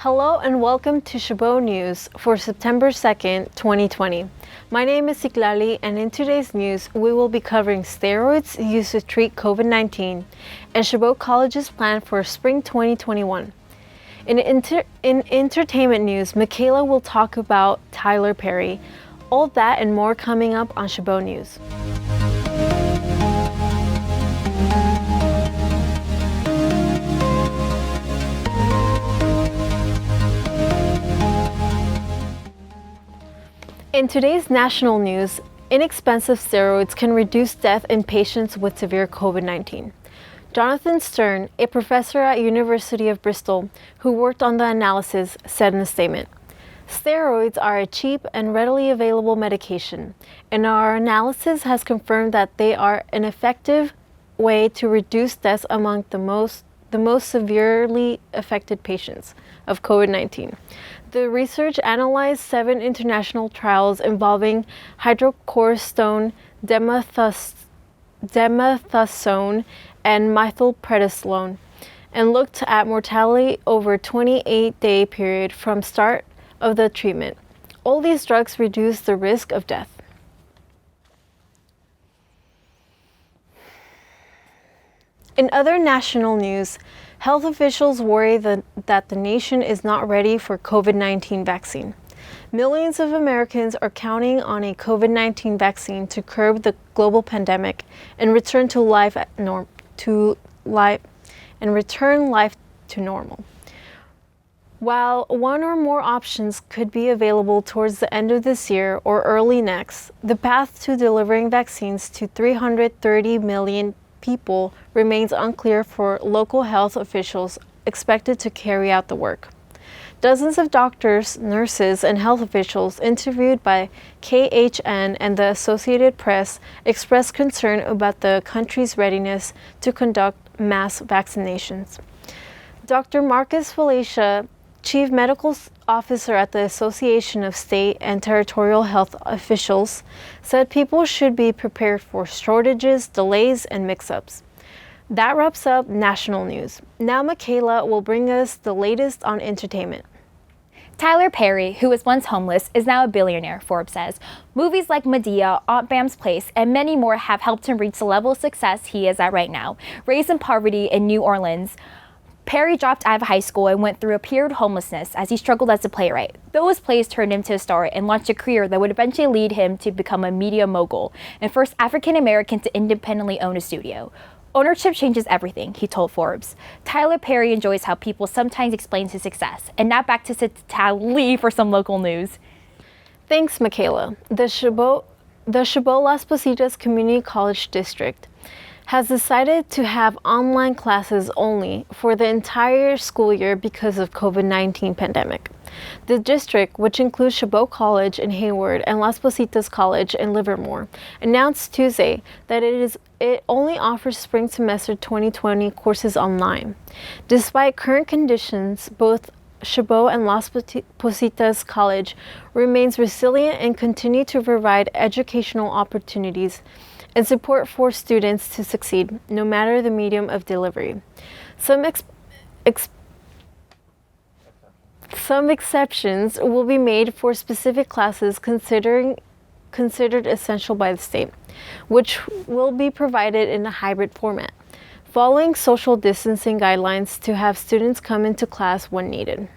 Hello and welcome to Chabot News for September 2nd, 2020. My name is Siklali, and in today's news we will be covering steroids used to treat COVID-19 and Chabot College's plan for spring 2021. In entertainment news, Michaela will talk about Tyler Perry. All that and more coming up on Chabot News. In today's national news, inexpensive steroids can reduce death in patients with severe COVID-19. Jonathan Stern, a professor at University of Bristol who worked on the analysis, said in a statement, "Steroids are a cheap and readily available medication, and our analysis has confirmed that they are an effective way to reduce deaths among the most severely affected patients of COVID-19. The research analyzed 7 international trials involving hydrocortisone, dexamethasone, and methylprednisolone, and looked at mortality over a 28-day period from start of the treatment. All these drugs reduce the risk of death." In other national news, health officials worry that the nation is not ready for COVID-19 vaccine. Millions of Americans are counting on a COVID-19 vaccine to curb the global pandemic and return life to normal. While one or more options could be available towards the end of this year or early next, the path to delivering vaccines to 330 million people remains unclear for local health officials expected to carry out the work. Dozens of doctors, nurses, and health officials interviewed by KHN and the Associated Press expressed concern about the country's readiness to conduct mass vaccinations. Dr. Marcus Felicia, Chief Medical Officer at the Association of State and Territorial Health Officials, said people should be prepared for shortages, delays, and mix-ups. That wraps up national news. Now Michaela will bring us the latest on entertainment. Tyler Perry, who was once homeless, is now a billionaire, Forbes says. Movies like Medea, Aunt Bam's Place, and many more have helped him reach the level of success he is at right now. Raised in poverty in New Orleans, Perry dropped out of high school and went through a period of homelessness as he struggled as a playwright. Those plays turned him to a star and launched a career that would eventually lead him to become a media mogul and first African American to independently own a studio. "Ownership changes everything," he told Forbes. Tyler Perry enjoys how people sometimes explain his success. And now back to Siklali for some local news. Thanks, Michaela. The Chabot Las Positas Community College District has decided to have online classes only for the entire school year because of COVID-19 pandemic. The district, which includes Chabot College in Hayward and Las Positas College in Livermore, announced Tuesday that it only offers spring semester 2020 courses online. Despite current conditions, both Chabot and Las Positas College remains resilient and continue to provide educational opportunities and support for students to succeed, no matter the medium of delivery. Some exceptions will be made for specific classes considered essential by the state, which will be provided in a hybrid format, following social distancing guidelines to have students come into class when needed.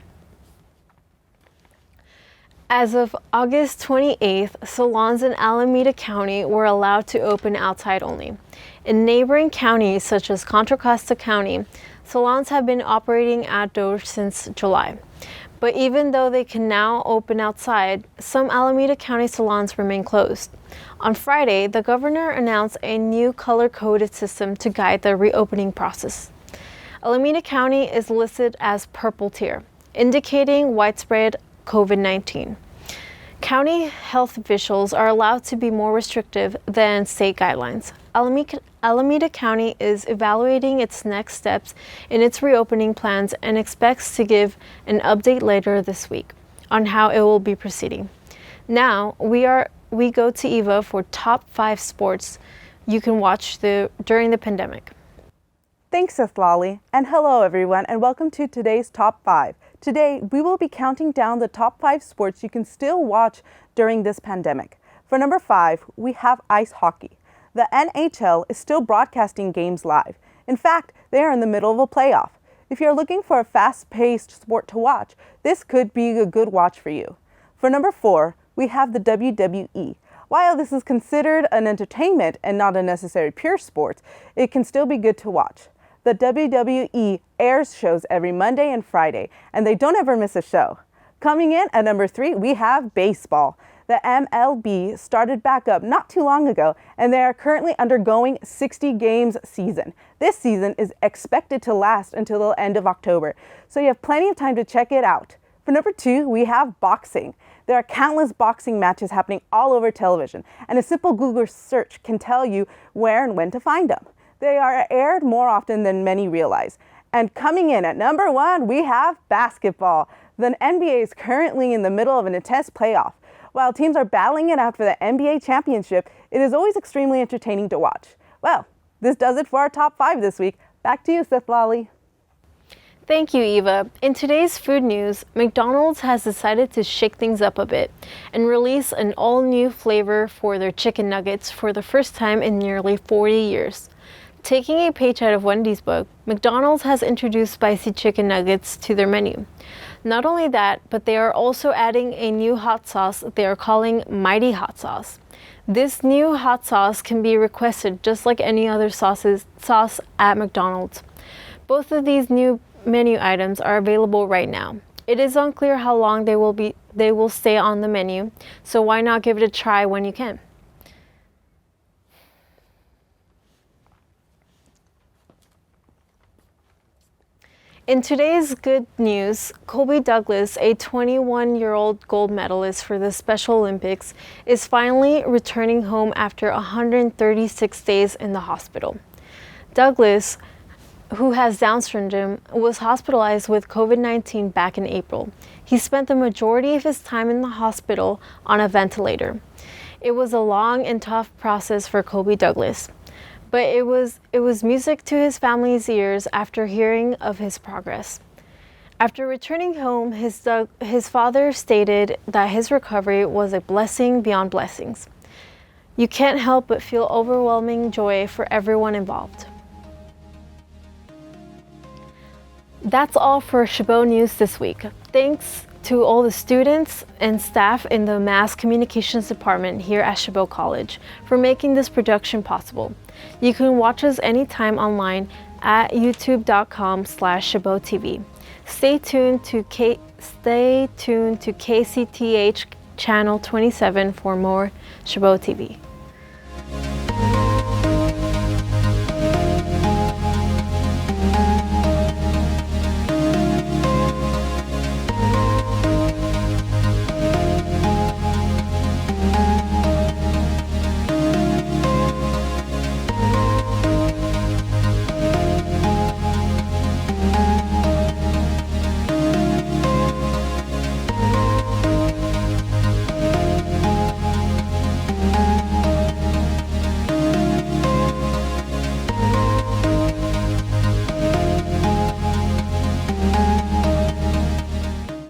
As of August 28th, salons in Alameda County were allowed to open outside only. In neighboring counties such as Contra Costa County, salons have been operating outdoors since July. But even though they can now open outside, some Alameda County salons remain closed. On Friday, the governor announced a new color-coded system to guide the reopening process. Alameda County is listed as purple tier, indicating widespread COVID-19. County health officials are allowed to be more restrictive than state guidelines. Alameda County is evaluating its next steps in its reopening plans and expects to give an update later this week on how it will be proceeding. Now we go to Eva for top 5 sports you can watch during the pandemic. Thanks, Lolly, and hello everyone, and welcome to today's Top 5. Today, we will be counting down the top 5 sports you can still watch during this pandemic. For number 5, we have ice hockey. The NHL is still broadcasting games live. In fact, they are in the middle of a playoff. If you're looking for a fast-paced sport to watch, this could be a good watch for you. For number 4, we have the WWE. While this is considered an entertainment and not a necessary pure sport, it can still be good to watch. The WWE airs shows every Monday and Friday, and they don't ever miss a show. Coming in at number 3, we have baseball. The MLB started back up not too long ago, and they are currently undergoing 60 games season. This season is expected to last until the end of October, so you have plenty of time to check it out. For number 2, we have boxing. There are countless boxing matches happening all over television, and a simple Google search can tell you where and when to find them. They are aired more often than many realize. And coming in at number 1, we have basketball. The NBA is currently in the middle of an intense playoff. While teams are battling it out for the NBA championship, it is always extremely entertaining to watch. Well, this does it for our top 5 this week. Back to you, Lolly. Thank you, Eva. In today's food news, McDonald's has decided to shake things up a bit and release an all-new flavor for their chicken nuggets for the first time in nearly 40 years. Taking a page out of Wendy's book, McDonald's has introduced spicy chicken nuggets to their menu. Not only that, but they are also adding a new hot sauce they are calling Mighty Hot Sauce. This new hot sauce can be requested just like any other sauce at McDonald's. Both of these new menu items are available right now. It is unclear how long they will stay on the menu, so why not give it a try when you can? In today's good news, Colby Douglas, a 21-year-old gold medalist for the Special Olympics, is finally returning home after 136 days in the hospital. Douglas, who has Down syndrome, was hospitalized with COVID-19 back in April. He spent the majority of his time in the hospital on a ventilator. It was a long and tough process for Colby Douglas, but it was music to his family's ears after hearing of his progress. After returning home, his father stated that his recovery was a blessing beyond blessings. You can't help but feel overwhelming joy for everyone involved. That's all for Chabot News this week. Thanks to all the students and staff in the Mass Communications Department here at Chabot College for making this production possible. You can watch us anytime online at youtube.com/ChabotTV. Stay tuned to KCTH channel 27 for more Chabot TV.